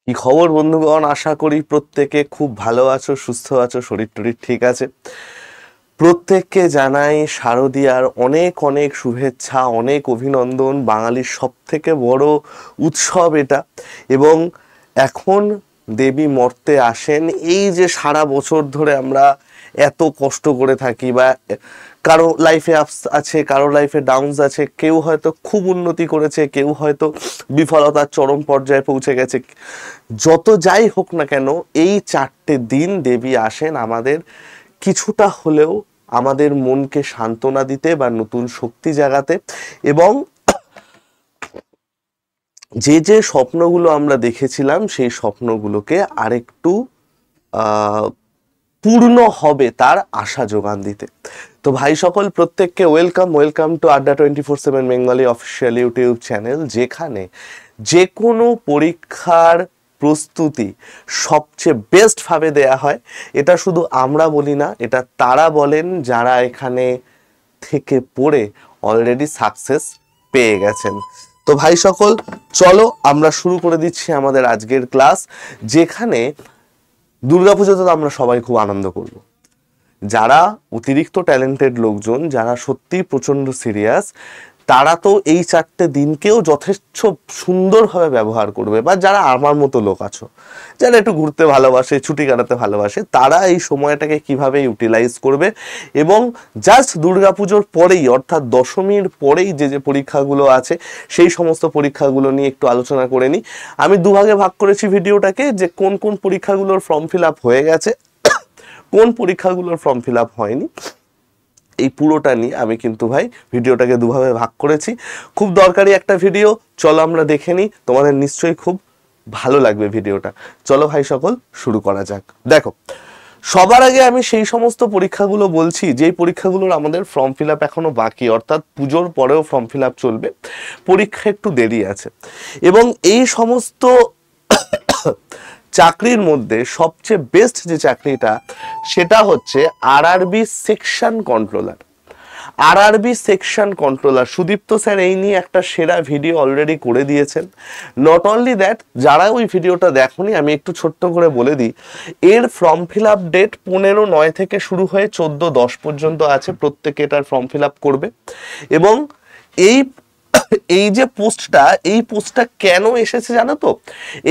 কি খবর বন্ধুগণ? আশা করি প্রত্যেকে খুব ভালো আছো, সুস্থ আছো, শরীর টরীর ঠিক আছে। প্রত্যেককে জানাই শারদীয়ার অনেক অনেক শুভেচ্ছা, অনেক অভিনন্দন। বাঙালির সব থেকে বড় উৎসব এটা। এবং এখন দেবী মর্তে আসেন। এই যে সারা বছর ধরে আমরা এত কষ্ট করে থাকি, বা কারো লাইফে আপস আছে, কারো লাইফে ডাউনস আছে, কেউ হয়তো খুব উন্নতি করেছে, কেউ হয়তো বিফলতার চরম পর্যায়ে পৌঁছে গেছে। যত যাই হোক না কেন, এই 4টে দিন দেবী আসেন আমাদের কিছুটা হলেও আমাদের মনকে সান্ত্বনা দিতে বা নতুন শক্তি জাগাতে, এবং যে যে স্বপ্নগুলো আমরা দেখেছিলাম সেই স্বপ্নগুলোকে আরেকটু আহ পূর্ণ হবে তার আশা যোগান দিতে। তো ভাই সকল প্রত্যেককে ওয়েলকাম টু আড্ডা 24/7 বেঙ্গলি অফিসিয়াল ইউটিউব চ্যানেল, যেখানে যে কোনো পরীক্ষার প্রস্তুতি সবচেয়ে বেস্ট ভাবে দেয়া হয়। এটা শুধু আমরা বলি না, এটা তারা বলেন যারা এখানে থেকে পড়ে অলরেডি সাকসেস পেয়ে গেছেন। তো ভাই সকল চলো আমরা শুরু করে দিচ্ছি আমাদের আজকের ক্লাস, যেখানে দুর্গাপুজোতে তো আমরা সবাই খুব আনন্দ করব। যারা অতিরিক্ত ট্যালেন্টেড লোকজন, যারা সত্যি প্রচন্ড সিরিয়াস, তারা তো এই 4টে দিনকেও যথেষ্ট সুন্দরভাবে ব্যবহার করবে। বা যারা আমার মতো লোক আছো, যারা একটু ঘুরতে ভালোবাসে, ছুটি কাটাতে ভালোবাসে, তারা এই সময়টাকে কিভাবে ইউটিলাইজ করবে। এবং জাস্ট দুর্গাপুজোর পরেই, অর্থাৎ দশমীর পরেই যে যে পরীক্ষাগুলো আছে, সেই সমস্ত পরীক্ষাগুলো নিয়ে একটু আলোচনা করে নিই। আমি দুভাগে ভাগ করেছি ভিডিওটাকে, যে কোন কোন পরীক্ষাগুলোর ফর্ম ফিল আপ হয়ে গেছে, কোন পরীক্ষাগুলোর ফর্ম ফিল আপ হয়নি। এই পুরোটা নিয়ে আমি কিন্তু ভাই ভিডিওটাকে দুভাবে ভাগ করেছি। খুব দরকারি একটা ভিডিও, চলো আমরা দেখে নিই। তোমাদের নিশ্চয়ই খুব ভালো লাগবে ভিডিওটা। চলো ভাই সকল শুরু করা যাক। দেখো, সবার আগে আমি সেই সমস্ত পরীক্ষাগুলো বলছি যেই পরীক্ষাগুলোর আমাদের ফর্ম ফিল আপ এখনো বাকি, অর্থাৎ পুজোর পরেও ফর্ম ফিল আপ চলবে, পরীক্ষা একটু দেরি আছে। এবং এই সমস্ত চাকরির মধ্যে সবচেয়ে বেস্ট যে চাকরিটা, সেটা হচ্ছে RRB section controller. RRB section controller Sudipta sir এই নিয়ে একটা সেরা ভিডিও অলরেডি করে দিয়েছেন। নট অনলি দ্যাট, যারা ওই ভিডিওটা দেখোনি আমি একটু ছোট্ট করে বলে দিই, এর ফর্ম ফিল আপ ডেট 15/9 থেকে শুরু হয়ে 14/10 পর্যন্ত আছে। প্রত্যেকে এটার ফর্ম ফিল আপ করবে। এবং এই এই যে পোস্টটা, এই পোস্টটা কেন এসেছে জানো তো?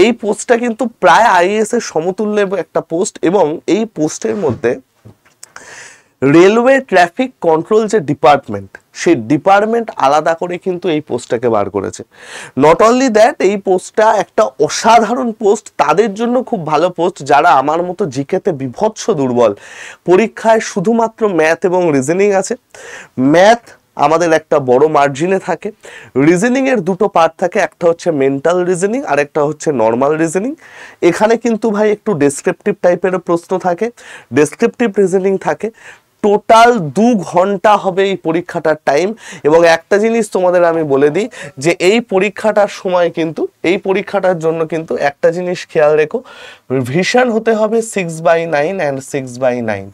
এই পোস্টটা কিন্তু প্রায় আইএএস এর সমতুল্য একটা পোস্ট। এবং এই পোস্টের মধ্যে রেলওয়ে ট্রাফিক কন্ট্রোল যে ডিপার্টমেন্ট, সেই ডিপার্টমেন্ট আলাদা করে কিন্তু এই পোস্টটাকে বার করেছে। নট অনলি দ্যাট, এই পোস্টটা একটা অসাধারণ পোস্ট। তাদের জন্য খুব ভালো পোস্ট যারা আমার মতো জিকেতে বিভৎস দুর্বল। পরীক্ষায় শুধুমাত্র ম্যাথ এবং রিজনিং আছে। ম্যাথ আমাদের একটা বড় মার্জিনে থাকে। রিজনিং এর দুটো পার্ট থাকে, একটা হচ্ছে মেন্টাল রিজনিং আর একটা হচ্ছে নর্মাল রিজনিং। এখানে কিন্তু ভাই একটু ডেসক্রিপটিভ টাইপের প্রশ্ন থাকে, ডেসক্রিপটিভ রিজনিং থাকে। টোটাল 2 ঘন্টা হবে এই পরীক্ষাটার টাইম। এবং একটা জিনিস তোমাদের আমি বলে দিই, যে এই পরীক্ষাটার সময় কিন্তু, এই পরীক্ষাটার জন্য কিন্তু একটা জিনিস খেয়াল রেখো, ভিশন হতে হবে 6/9 অ্যান্ড 6/9।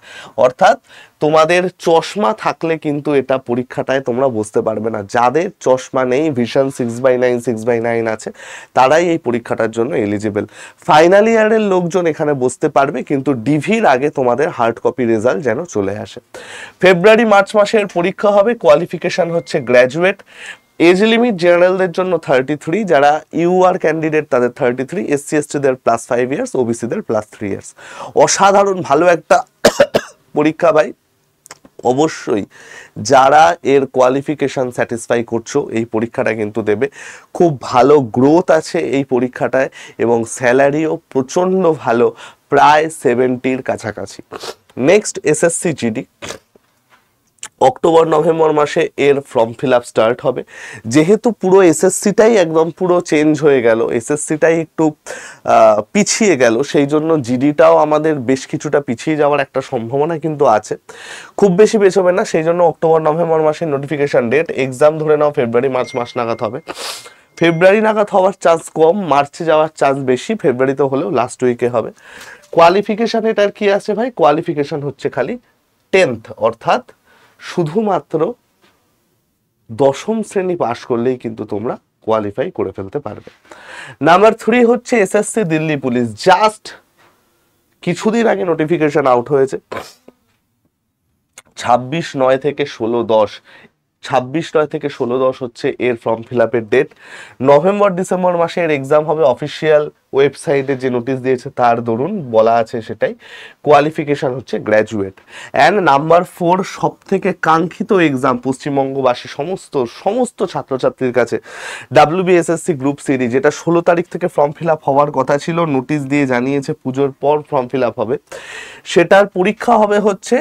অর্থাৎ তোমাদের চশমা থাকলে কিন্তু এটা পরীক্ষাটায় তোমরা বুঝতে পারবে না। যাদের চশমা নেই, ভিশন 6/9 6/9 আছে, তারাই এই পরীক্ষাটার জন্য এলিজিবল। ফাইনাল ইয়ারের লোকজন এখানে বসতে পারবে, কিন্তু ডিভির আগে তোমাদের হার্ড কপি রেজাল্ট যেন চলে আসে। ফেব্রুয়ারি মার্চ মাসের পরীক্ষা হবে। কোয়ালিফিকেশন হচ্ছে গ্র্যাজুয়েট। এজ লিমিট জেনারেলদের জন্য 33, যারা ইউআর ক্যান্ডিডেট তাদের 33, এসসি এসটিদের +5 ইয়ার্স, ওবিসিদের +3 ইয়ার্স। অসাধারণ ভালো একটা পরীক্ষা ভাই। অবশ্যই যারা এর কোয়ালিফিকেশন স্যাটিসফাই করছো, এই পরীক্ষাটা কিন্তু দেবে। খুব ভালো গ্রোথ আছে এই পরীক্ষাটায়, এবং স্যালারিও প্রচণ্ড ভালো, প্রায় 70-র কাছাকাছি। Next SSC GD, October November মাসে এর ফর্ম ফিল আপ স্টার্ট হবে। যেহেতু পুরো এসএসসিটাই একদম পুরো চেঞ্জ হয়ে গেল, এসএসসিটাই একটু পিছিয়ে গেল, সেই জন্য জিডিটাও আমাদের বেশ কিছুটা পিছিয়ে যাওয়ার একটা সম্ভাবনা কিন্তু আছে। খুব বেশি পেছবে না, সেই জন্য অক্টোবর নভেম্বর মাসে নোটিফিকেশন ডেট। এক্সাম ধরে নাও ফেব্রুয়ারি মার্চ মাস নাগাদ হবে। ফেব্রুয়ারি নাগাদ হওয়ার চান্স কম, মার্চে যাওয়ার চান্স বেশি, ফেব্রুয়ারিতে হলেও লাস্ট উইকে হবে। কোয়ালিফিকেশন এটার কি আছে ভাই? কোয়ালিফিকেশন হচ্ছে খালি 10th, অর্থাৎ শুধুমাত্র 10ম শ্রেণী পাশ করলেই কিন্তু তোমরা কোয়ালিফাই করে ফেলতে পারবে। নাম্বার 3 হচ্ছে এসএসসি দিল্লি পুলিশ, জাস্ট কিছুদিন আগে নোটিফিকেশন আউট হয়েছে, 26/9 থেকে 16/10, 26/9 থেকে 16/10 হচ্ছে এর ফর্ম ফিল আপের ডেট। নভেম্বর ডিসেম্বর মাসে এর এক্সাম হবে, অফিসিয়াল ওয়েবসাইটে যে নোটিশ দিয়েছে তার দরুন বলা আছে সেটাই। কোয়ালিফিকেশন হচ্ছে গ্র্যাজুয়েট। অ্যান্ড নাম্বার 4 সব থেকে কাঙ্ক্ষিত এক্সাম পশ্চিমবঙ্গবাসী সমস্ত ছাত্রছাত্রীর কাছে, WBSSC গ্রুপ সিডি, যেটা 16 তারিখ থেকে ফর্ম ফিল আপ হওয়ার কথা ছিল, নোটিশ দিয়ে জানিয়েছে পুজোর পর ফর্ম ফিল আপ হবে। সেটার পরীক্ষা হবে হচ্ছে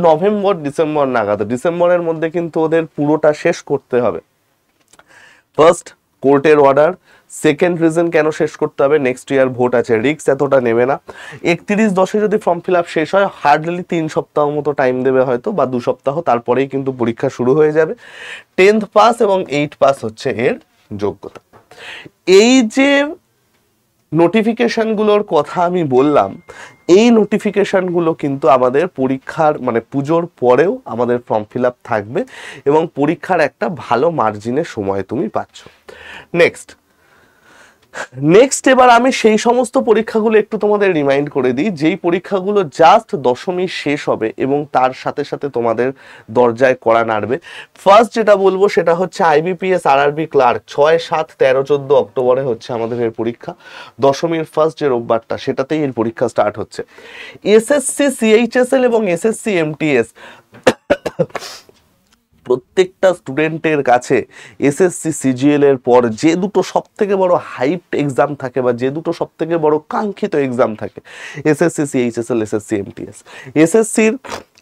নভেম্বর ডিসেম্বর নাগাদ। ডিসেম্বরের মধ্যে কিন্তু ওদের পুরোটা শেষ করতে হবে। ফার্স্ট, কোর্টের অর্ডার। সেকেন্ড রিজন কেন শেষ করতে হবে, নেক্সট ইয়ার ভোট আছে, রিস্ক এতটা নেবে না। 31/10 যদি ফর্ম ফিল আপ শেষ হয়, হার্ডলি 3 সপ্তাহ মতো টাইম দেবে হয়তো, বা 2 সপ্তাহ, তারপরেই কিন্তু পরীক্ষা শুরু হয়ে যাবে। 10th পাস এবং 8 পাস হচ্ছে এর যোগ্যতা। এই যে নোটিফিকেশনগুলোর কথা আমি বললাম, এই নোটিফিকেশনগুলো কিন্তু আমাদের পরীক্ষার মানে পুজোর পরেও আমাদের ফর্ম ফিল আপ থাকবে এবং পরীক্ষার একটা ভালো মার্জিনের সময় তুমি পাচ্ছ। নেক্সট এবার আমি সেই সমস্ত পরীক্ষাগুলো একটু তোমাদের রিমাইন্ড করে দিই, যেই পরীক্ষাগুলো জাস্ট দশমী শেষ হবে এবং তার সাথে সাথে তোমাদের দরজায় কড়া নাড়বে। ফার্স্ট যেটা বলবো সেটা হচ্ছে IBPS RRB ক্লার্ক, 6, 7, 13, 14 অক্টোবরে হচ্ছে আমাদের এর পরীক্ষা। দশমীর ফার্স্ট যে রোববারটা, সেটাতেই এর পরীক্ষা স্টার্ট হচ্ছে। SSC CHSL এবং SSC MTS, প্রত্যেকটা স্টুডেন্টের কাছে এসএসসি সিজিএল এর পর যে দুটো সব থেকে বড় হাইপড এক্সাম থাকে বা যে দুটো সব থেকে বড় কাঙ্ক্ষিত এক্সাম থাকে, এসএসসি CHSL, SSC MTS। এসএসসির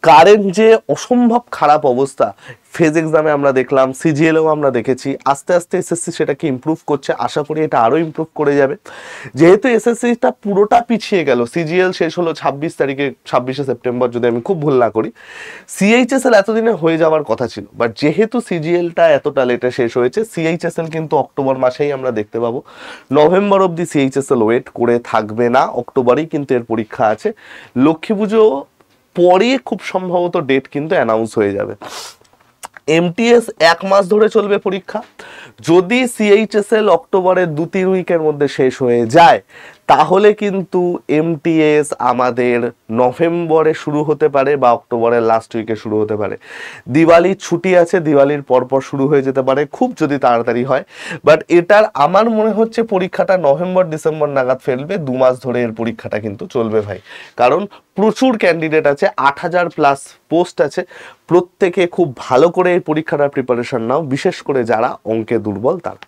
কারেন্ট যে অসম্ভব খারাপ অবস্থা ফেজ এক্সামে আমরা দেখলাম, সিজিএলেও আমরা দেখেছি, আস্তে আস্তে এসএসসি সেটাকে ইমপ্রুভ করছে, আশা করি এটা আরও ইমপ্রুভ করে যাবে। যেহেতু এসএসসিটা পুরোটা পিছিয়ে গেল, সিজিএল শেষ হলো 26 তারিখে, 26শে সেপ্টেম্বর যদি আমি খুব ভুল না করি, সিএইচএসএল এতদিনে হয়ে যাওয়ার কথা ছিল, বাট যেহেতু সিজিএলটা এতটা লেটে শেষ হয়েছে, সিএইচএসএল কিন্তু অক্টোবর মাসেই আমরা দেখতে পাবো। নভেম্বর অবধি সিএইচএসএল ওয়েট করে থাকবে না, অক্টোবরেই কিন্তু এর পরীক্ষা আছে। লক্ষ্মী পুজো পরে খুব সম্ভবত ডেট কিন্তু অ্যানাউন্স হয়ে যাবে। MTS 1 মাস ধরে চলবে পরীক্ষা। যদি CHSL অক্টোবরের 2-3 উইকের মধ্যে শেষ হয়ে যায়, তাহলে কিন্তু MTS আমাদের নভেম্বরে শুরু হতে পারে বা অক্টোবরের লাস্ট উইকে শুরু হতে পারে। দিওয়ালির ছুটি আছে, দিওয়ালির পরপর শুরু হয়ে যেতে পারে, খুব যদি তাড়াতাড়ি হয়। বাট এটার আমার মনে হচ্ছে পরীক্ষাটা নভেম্বর ডিসেম্বর নাগাদ ফেলবে। 2 মাস ধরে এর পরীক্ষাটা কিন্তু চলবে ভাই, কারণ প্রচুর ক্যান্ডিডেট আছে, 8000+ পোস্ট আছে। প্রত্যেকে খুব ভালো করে এই পরীক্ষাটার প্রিপারেশন নাও, বিশেষ করে যারা অঙ্কে দুর্বল তারা।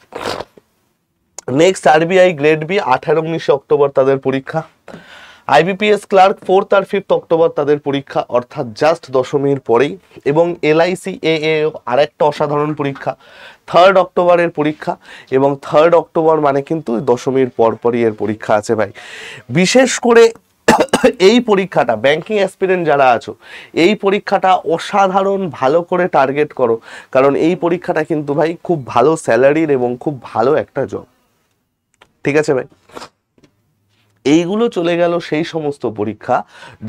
Next RBI grade B, 18-19 October তাদের পরীক্ষা। IBPS ক্লার্ক 4th আর 5th অক্টোবর তাদের পরীক্ষা, অর্থাৎ জাস্ট দশমীর পরেই। এবং LIC AAO আরেকটা অসাধারণ পরীক্ষা, 3rd অক্টোবরের পরীক্ষা। এবং 3rd অক্টোবর মানে কিন্তু দশমীর পরপরই এর পরীক্ষা আছে ভাই। বিশেষ করে এই পরীক্ষাটা ব্যাংকিং অ্যাসপিরেন্ট যারা আছো, এই পরীক্ষাটা অসাধারণ ভালো করে টার্গেট করো, কারণ এই পরীক্ষাটা কিন্তু ভাই খুব ভালো স্যালারির এবং খুব ভালো একটা জব। ঠিক আছে ভাই, এইগুলো চলে গেল সেই সমস্ত পরীক্ষা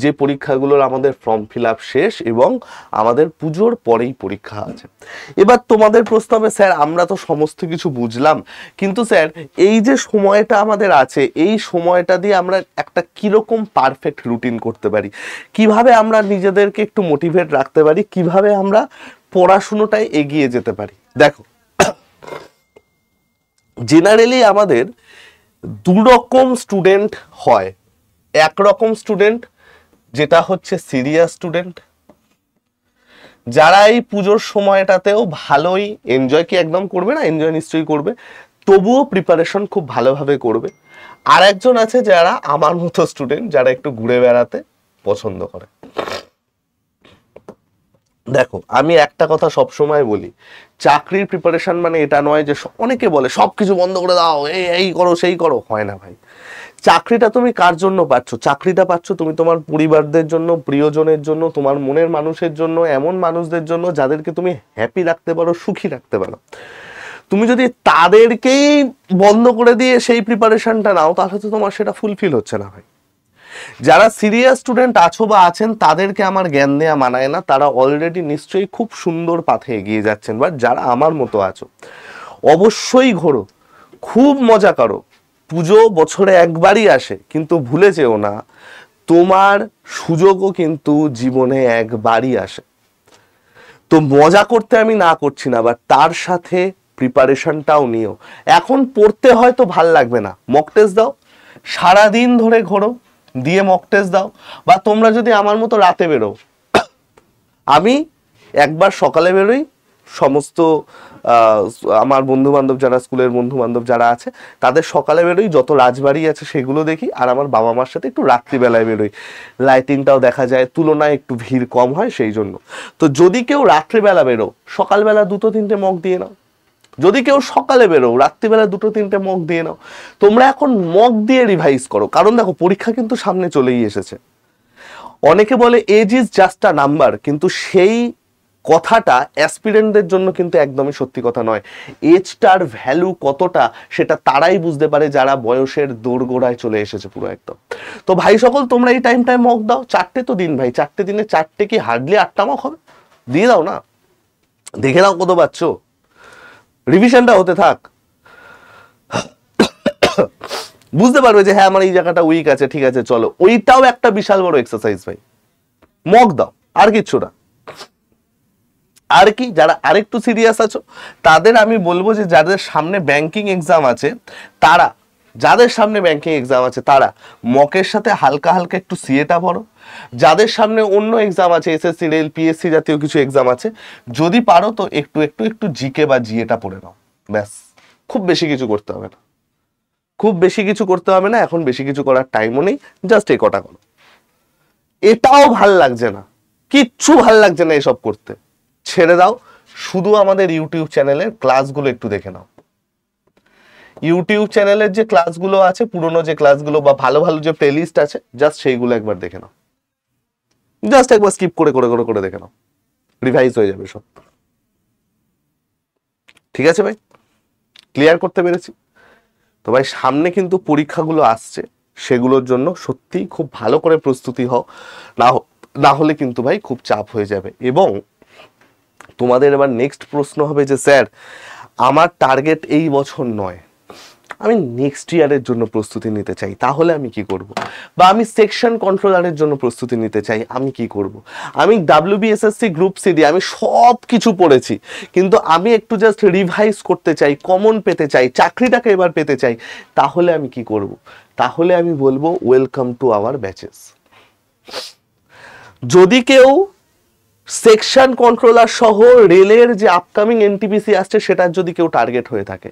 যে পরীক্ষাগুলোর আমাদের ফর্ম ফিল আপ শেষ এবং আমাদের পুজোর পরেই পরীক্ষা আছে। এবার তোমাদের প্রশ্ন হবে, স্যার আমরা তো সমস্ত কিছু বুঝলাম, কিন্তু স্যার এই যে সময়টা আমাদের আছে, এই সময়টা দিয়ে আমরা একটা কিরকম পারফেক্ট রুটিন করতে পারি, কিভাবে আমরা নিজেদেরকে একটু মোটিভেট রাখতে পারি, কিভাবে আমরা পড়াশুনোটায় এগিয়ে যেতে পারি। দেখো, জেনারেলি আমাদের 2 রকম স্টুডেন্ট হয়। একরকম স্টুডেন্ট যেটা হচ্ছে সিরিয়াস স্টুডেন্ট, যারা এই পুজোর সময়টাতেও ভালোই এনজয়, কি একদম করবে না, এনজয় নিশ্চয়ই করবে, তবুও প্রিপারেশন খুব ভালোভাবে করবে। আর একজন আছে যারা আমার মতো স্টুডেন্ট, যারা একটু ঘুরে বেড়াতে পছন্দ করে। দেখো, আমি একটা কথা সব সময় বলি, চাকরির প্রিপারেশন মানে এটা নয় যে অনেকে বলে সবকিছু বন্ধ করে দাও, এই করো সেই করো, হয় না ভাই। চাকরিটা তুমি কার জন্য পাচ্ছ? চাকরিটা পাচ্ছ তুমি তোমার পরিবারদের জন্য, প্রিয়জনের জন্য, তোমার মনের মানুষের জন্য, এমন মানুষদের জন্য যাদেরকে তুমি হ্যাপি রাখতে পারো, সুখী রাখতে পারো। তুমি যদি তাদেরকেই বন্ধ করে দিয়ে সেই প্রিপারেশনটা নাও, তাহলে তো তোমার সেটা ফুলফিল হচ্ছে না ভাই। যারা সিরিয়াস স্টুডেন্ট আছো বা আছেন, তাদেরকে আমার জ্ঞান দেওয়া মানায় না, তারা অলরেডি নিশ্চয়ই খুব সুন্দর পাথে এগিয়ে যাচ্ছেন। বাট যারা আমার মতো আছো, অবশ্যই ঘোরো, খুব মজা করো। পুজো বছরে একবারই আসে, কিন্তু ভুলে যেও না তোমার সুযোগও কিন্তু জীবনে একবারই আসে। তো মজা করতে আমি না করছি না, বাট তার সাথে প্রিপারেশনটাও নিও। এখন পড়তে হয়তো ভাল লাগবে না, মক টেস্ট দাও, সারাদিন ধরে ঘোরো, দিয়ে মক টেস্ট দাও। বা তোমরা যদি আমার মতো রাতে বেরো, আমি একবার সকালে বেরোই, সমস্ত আমার বন্ধু বান্ধব যারা, স্কুলের বন্ধু বান্ধব যারা আছে তাদের সকালে বেরোই, যত রাজবাড়ি আছে সেগুলো দেখি, আর আমার বাবা মার সাথে একটু রাত্রিবেলায় বেরোই, লাইটিংটাও দেখা যায়, তুলনায় একটু ভিড় কম হয় সেই জন্য। তো যদি কেউ রাত্রিবেলা বেরো, সকালবেলা 2-3টে মক দিয়ে নাও। যদি কেউ সকালে বেরো, রাত্রিবেলা 2-3টে মক দিয়ে নাও। তোমরা এখন মক দিয়ে রিভাইজ করো, কারণ দেখো পরীক্ষা কিন্তু সামনে চলেই এসেছে। অনেকে বলে age is just a number, কিন্তু সেই কথাটা অ্যাসপিরেন্টদের জন্য কিন্তু একদমই সত্যি কথা নয়। এজটার ভ্যালু কতটা সেটা তারাই বুঝতে পারে যারা বয়সের দোরগোড়ায় চলে এসেছে পুরো একদম। তো ভাই সকল, তোমরা এই টাইমটায় মক দাও, 4টে তো দিন ভাই, 4টে দিনে 4টে কি হার্ডলি 8টা মক হবে? দিয়ে দাও না, দেখে নাও কত পাচ্ছ, রিভিশনটা হতে থাক, বুঝতে পারবে যে হ্যাঁ আমার এই জায়গাটা উইক আছে, ঠিক আছে চলো। ওইটাও একটা বিশাল বড় এক্সারসাইজ ভাই, মক দাও, আর কিচ্ছু না। আর কি, যারা আরেকটু সিরিয়াস আছো তাদের আমি বলবো যে যাদের সামনে ব্যাংকিং এক্সাম আছে তারা, যাদের সামনে ব্যাংকিং এক্সাম আছে তারা মকের সাথে হালকা হালকা একটু সিএটা পড়ো। যাদের সামনে অন্য এক্সাম আছে, এসএসসি, রেল, পিএসসি জাতীয় কিছু এক্সাম আছে, যদি পারো তো একটু একটু একটু জিকে বা জিএটা পড়ে নাও, ব্যাস। খুব বেশি কিছু করতে হবে না, খুব বেশি কিছু করতে হবে না, এখন বেশি কিছু করার টাইমও নেই, জাস্ট এই কটা করো। এটাও ভাল লাগছে না, কিচ্ছু ভাল লাগছে না এসব করতে, ছেড়ে দাও। শুধু আমাদের ইউটিউব চ্যানেলের ক্লাসগুলো একটু দেখে নাও। ইউটিউব চ্যানেলের যে ক্লাসগুলো আছে, পুরোনো যে ক্লাসগুলো বা ভালো ভালো যে প্লেলিস্ট আছে, জাস্ট সেইগুলো একবার দেখে নাও, জাস্ট একবার স্কিপ করে করে করে করে দেখে নাও, রিভাইজ হয়ে যাবে সব। ঠিক আছে ভাই, ক্লিয়ার করতে পেরেছি তো ভাই? সামনে কিন্তু পরীক্ষাগুলো আসছে, সেগুলোর জন্য সত্যি খুব ভালো করে প্রস্তুতি হও, না হলে কিন্তু ভাই খুব চাপ হয়ে যাবে। এবং তোমাদের এবার নেক্সট প্রশ্ন হবে যে স্যার আমার টার্গেট এই বছর নয়, আমি নেক্সট ইয়ারের জন্য প্রস্তুতি নিতে চাই, তাহলে আমি কি করব? বা আমি সেকশন কন্ট্রোলারের জন্য প্রস্তুতি নিতে চাই, আমি কি করব? আমি WBSSC গ্রুপ সিডি আমি সব কিছু পড়েছি, কিন্তু আমি একটু জাস্ট রিভাইজ করতে চাই, কমন পেতে চাই, চাকরিটাকে এবার পেতে চাই, তাহলে আমি কি করব? তাহলে আমি বলবো ওয়েলকাম টু আওয়ার ব্যাচেস। যদি কেউ সেকশন কন্ট্রোলার সহ রেলের যে আপকামিং এনটিপিসি আসছে সেটার যদি কেউ টার্গেট হয়ে থাকে,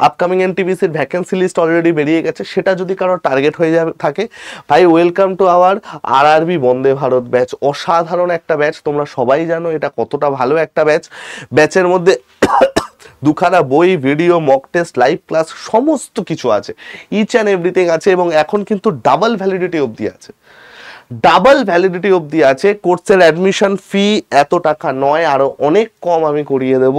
আপকামিং এনটিপিসির ভ্যাকেন্সি লিস্ট অলরেডি বেরিয়ে গেছে, সেটা যদি কারোর টার্গেট হয়ে যাবে থাকে, ভাই welcome to our RRB Vande Bharat batch. অসাধারণ একটা ব্যাচ, তোমরা সবাই জানো এটা কতটা ভালো একটা ব্যাচ। ব্যাচের মধ্যে দুখানা বই, video, mock test, live class সমস্ত কিছু আছে, ইচ অ্যান্ড এভরিথিং আছে। এবং এখন কিন্তু ডাবল ভ্যালিডিটি অবধি আছে, ডাবল ভ্যালিডিটি অবধি আছে। কোর্সের অ্যাডমিশন ফি এত টাকা নয়, আরো অনেক কম আমি করিয়ে দেব।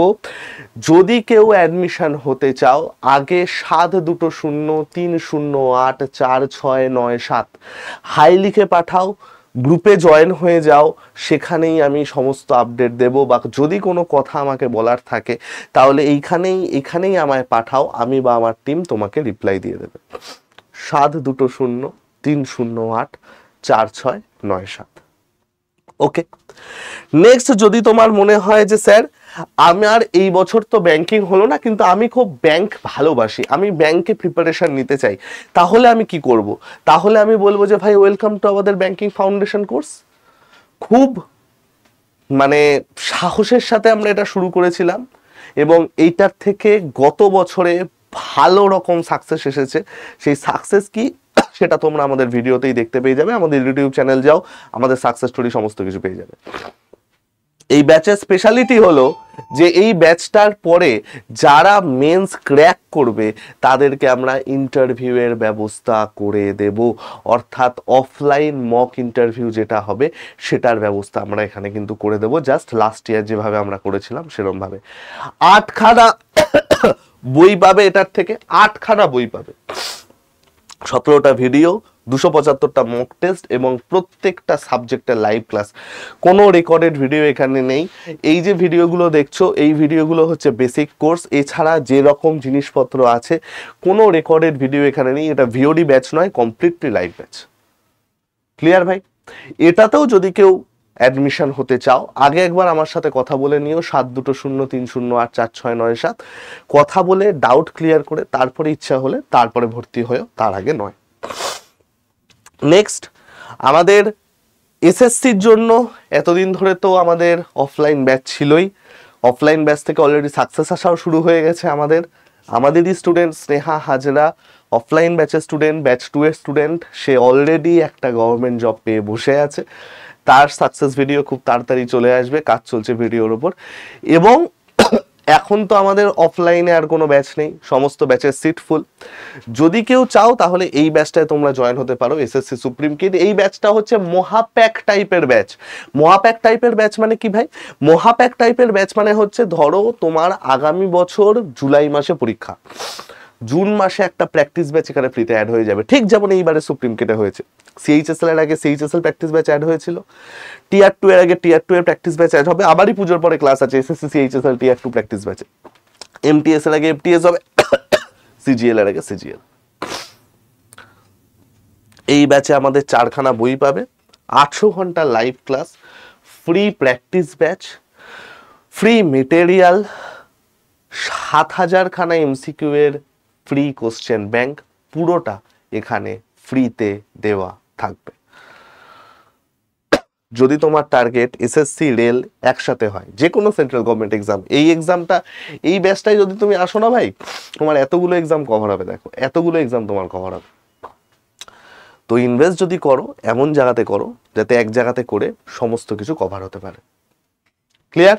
যদি কেউ অ্যাডমিশন হতে চাও, আগে 7220308469 হাই লিখে পাঠাও, গ্রুপে জয়েন হয়ে যাও, সেখানেই আমি সমস্ত আপডেট দেব। বা যদি কোনো কথা আমাকে বলার থাকে তাহলে এইখানেই আমায় পাঠাও, আমি বা আমার টিম তোমাকে রিপ্লাই দিয়ে দেবে। 7220308469 ওকে। নেক্সট, যদি তোমার মনে হয় যে স্যার আমার এই বছর তো ব্যাংকিং হলো না, কিন্তু আমি খুব ব্যাংক ভালোবাসি, আমি ব্যাংকে প্রিপারেশন নিতে চাই, তাহলে আমি কি করব? তাহলে আমি বলবো যে ভাই ওয়েলকাম টু আমাদের ব্যাংকিং ফাউন্ডেশন কোর্স। খুব মানে সাহসের সাথে আমরা এটা শুরু করেছিলাম, এবং এইটার থেকে গত বছরে ভালো রকম সাকসেস এসেছে। সেই সাকসেস কি সেটা তোমরা আমাদের ভিডিওতেই দেখতে পেয়ে যাবে, আমাদের ইউটিউব চ্যানেল যাও, আমাদের সাকসেস স্টোরি সমস্ত কিছু পেয়ে যাবে। এই ব্যাচের স্পেশালিটি হলো যে এই ব্যাচটার পরে যারা মেন্স ক্র্যাক করবে তাদেরকে আমরা ইন্টারভিউয়ের ব্যবস্থা করে দেব, অর্থাৎ অফলাইন মক ইন্টারভিউ যেটা হবে সেটার ব্যবস্থা আমরা এখানে কিন্তু করে দেব, জাস্ট লাস্ট ইয়ার যেভাবে আমরা করেছিলাম সেরকমভাবে। 8খানা বই পাবে, এটার থেকে 8খানা বই পাবে, 17টা ভিডিও, 275টা মক টেস্ট এবং প্রত্যেকটা সাবজেক্টের লাইভ ক্লাস। কোনো রেকর্ডেড ভিডিও এখানে নেই। এই যে ভিডিওগুলো দেখছো এই ভিডিওগুলো হচ্ছে বেসিক কোর্স, এছাড়া যে রকম জিনিসপত্র আছে কোনো রেকর্ডেড ভিডিও এখানে নেই। এটা ভিওডি ব্যাচ নয়, কমপ্লিটলি লাইভ ব্যাচ। ক্লিয়ার ভাই? এটাতেও যদি কেউ অ্যাডমিশন হতে চাও আগে একবার আমার সাথে কথা বলে নিও 7203084697, কথা বলে ডাউট ক্লিয়ার করে তারপরে ইচ্ছা হলে তারপরে ভর্তি হয়েও, তার আগে নয়। নেক্সট, আমাদের এসএসসির জন্য এতদিন ধরে তো আমাদের অফলাইন ব্যাচ ছিলই, অফলাইন ব্যাচ থেকে অলরেডি সাকসেস আসাও শুরু হয়ে গেছে। আমাদেরই স্টুডেন্ট স্নেহা হাজরা অফলাইন ব্যাচের স্টুডেন্ট, ব্যাচ 2 এর স্টুডেন্ট, সে অলরেডি একটা গভর্নমেন্ট জব পেয়ে বসে আছে। তার সাকসেস ভিডিও খুব তাড়াতাড়ি চলে আসবে, কাজ চলছে ভিডিওর উপর। এবং এখন তো আমাদের অফলাইনে আর কোনো ব্যাচ নেই, সমস্ত ব্যাচের সিট ফুল। যদি কেউ চাও তাহলে এই ব্যাচটায় তোমরা জয়েন হতে পারো, এসএসসি সুপ্রিম কিড। এই ব্যাচটা হচ্ছে মহাপ্যাক টাইপের ব্যাচ। মহাপ্যাক টাইপের ব্যাচ মানে কি ভাই? মহাপ্যাক টাইপের ব্যাচ মানে হচ্ছে ধরো তোমার আগামী বছর জুলাই মাসে পরীক্ষা, জুন মাসে একটা প্র্যাকটিস ব্যাচ এখানে ফ্রিতে অ্যাড হয়ে যাবে, ঠিক যেমন এইবারে সুপ্রিম কিডে হয়েছে। সিএইচএসএল এর আগে সিএইচএসএল প্র্যাকটিস ব্যাচ অ্যাড হয়েছিল, টিআর 2 এর আগে টিআর 2 এর প্র্যাকটিস ব্যাচ অ্যাড হবে, আবারই পুজোর পরে ক্লাস আছে এসএসসি সিএইচএসএল টিআর 2 প্র্যাকটিস ব্যাচে। এমটিএস এর আগে এমটিএস হবে, সিজিএল এর আগে সিজিএল। এই ব্যাচে আমাদের 4খানা বই পাবে, 800 ঘন্টা live class, free practice batch, free material, 7000 খানা এমসিকিউ এর ফ্রি কোশ্চেন ব্যাংক, পুরোটা এখানে ফ্রিতে দেওয়া থাকবে। যদি তোমার টার্গেট এসএসসি রেল একসাথে হয়, যে কোনো সেন্ট্রাল গভর্নমেন্ট এক্সাম, এই এক্সামটা এই ব্যাচটাই যদি তুমি আসো না ভাই, তোমার এতগুলো এক্সাম কভার হবে। দেখো এতগুলো এক্সাম তোমার কভার হবে। তো ইনভেস্ট যদি করো এমন জায়গাতে করো যাতে এক জায়গাতে করে সমস্ত কিছু কভার হতে পারে। Clear?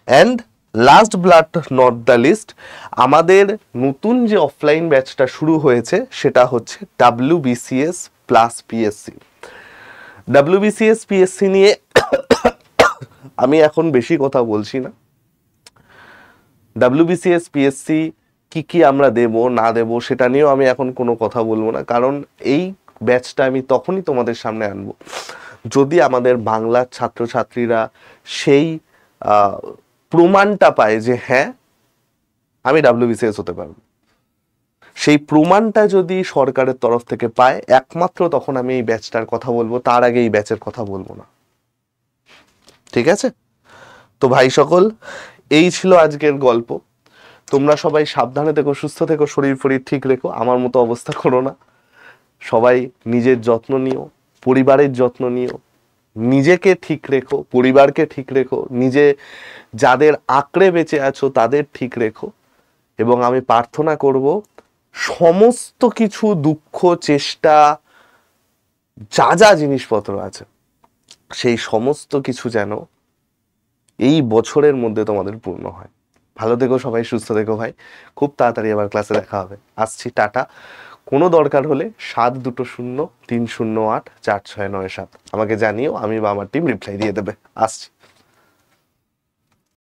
And last but not the least, আমাদের নতুন যে অফলাইন ব্যাচটা শুরু হয়েছে সেটা হচ্ছে WBCS plus PSC. WBCS PSC নিয়ে আমি এখন বেশি কথা বলছি না। WBCS পিএসসি কি কি আমরা দেব না দেব সেটা নিয়েও আমি এখন কোনো কথা বলবো না, কারণ এই ব্যাচটা আমি তখনই তোমাদের সামনে আনবো যদি আমাদের বাংলার ছাত্রছাত্রীরা সেই প্রমাণটা পায় যে হ্যাঁ আমি WBCS হতে পারবো। সেই প্রমাণটা যদি সরকারের তরফ থেকে পায় একমাত্র তখন আমি এই ব্যাচটার কথা বলবো, তার আগে এই ব্যাচের কথা বলবো না। ঠিক আছে? তো ভাই সকল, এই ছিল আজকের গল্প। তোমরা সবাই সাবধানে থেকো, সুস্থ থেকো, শরীর ফরীর ঠিক রেখো, আমার মতো অবস্থা করো না। সবাই নিজের যত্ন নিও, পরিবারের যত্ন নিও, নিজেকে ঠিক রেখো, পরিবারকে ঠিক রেখো, নিজে যাদের আঁকড়ে বেঁচে আছো তাদের ঠিক রেখো। এবং আমি প্রার্থনা করব সমস্ত কিছু দুঃখ, চেষ্টা, যা যা জিনিসপত্র আছে সেই সমস্ত কিছু যেন এই বছরের মধ্যে তোমাদের পূর্ণ হয়। ভালো থেকো সবাই, সুস্থ থেকো ভাই। খুব তাড়াতাড়ি আবার ক্লাসে দেখা হবে। আসছি, টাটা। কোনো দরকার হলে 7203084697 আমাকে জানিও, আমি বা আমার টিম রিপ্লাই দিয়ে দেবে। আসছি।